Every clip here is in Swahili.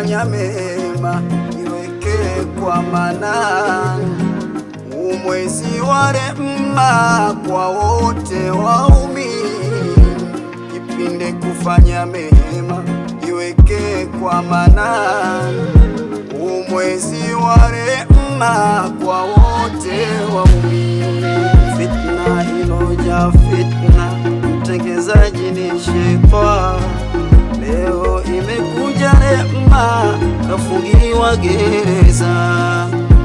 kufanya mema iweke kwa Manani, umwezi wa rehema kwa wote waumini. Kipinde kufanya mema iweke kwa Manani, umwezi wa rehema kwa wote waumini. Fitna iloja fitna, mtengezaji ni shetani. Leo imekuja rehema, kafungiwa gereza.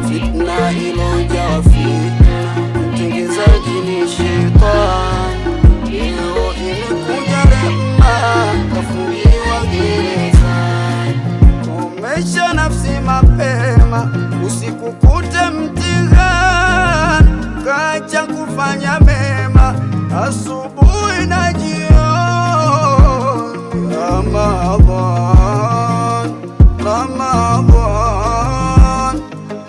Fitna iloja fitna, mtengezaji ni shetani. Leo imekuja rehema, kafungiwa gereza. Komesha nafsi mapema, usikukute mtihani. Kacha kufanya mema asubuhi na jioni. Ramadhan, Ramadhan,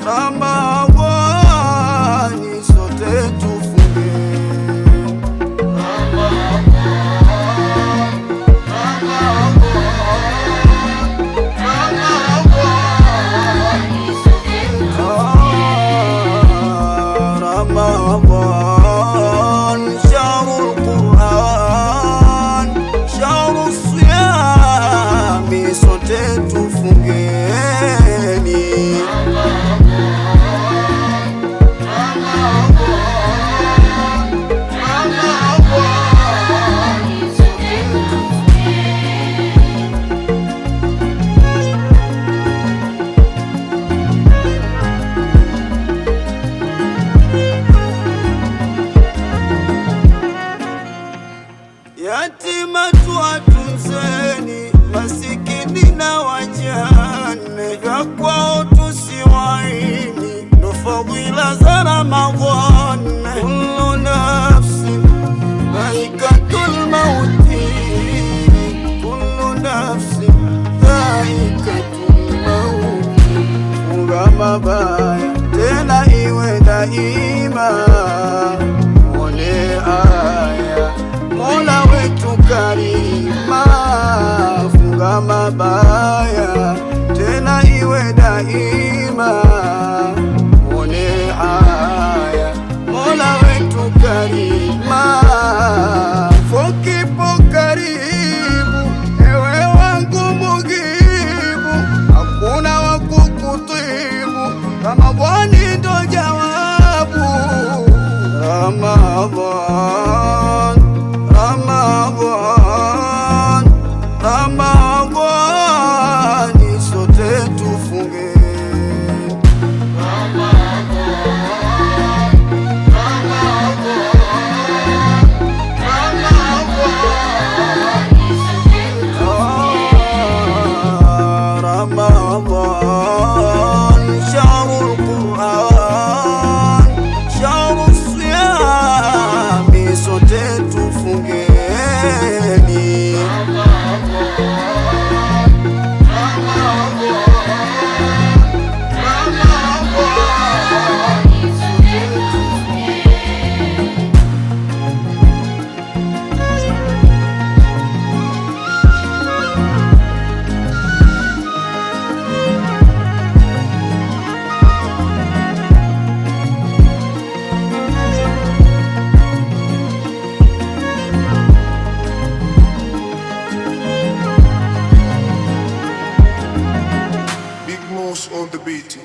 Ramadhan, sote tufunge. Ramadhan, shahrul Qur'an, shahrus siyami, sote tufungeni. Yatima tuwatunzeni, masikini na wajane, vya kwao tusiwaini, ndo fadhila za Ramadhani. Kullu nafsin dhaikatul mauti, kullu nafsin dhaikatul mauti. Funga mabaya tena iwe daima, mwone aya Mola wetu karima. Funga mabaya tena iwe daima, mwone aya Mola wetu karima. Fokipo karibu, ewe wangu mugibu, hakuna wakukutibu, Ramadhani ndo jawabu. Ramadhan, Ramadhan, Ramadhan, sote tufunge. Ramadhan, shahrul Qur'an, shahrus siyami, sote tufungeni. On the beat.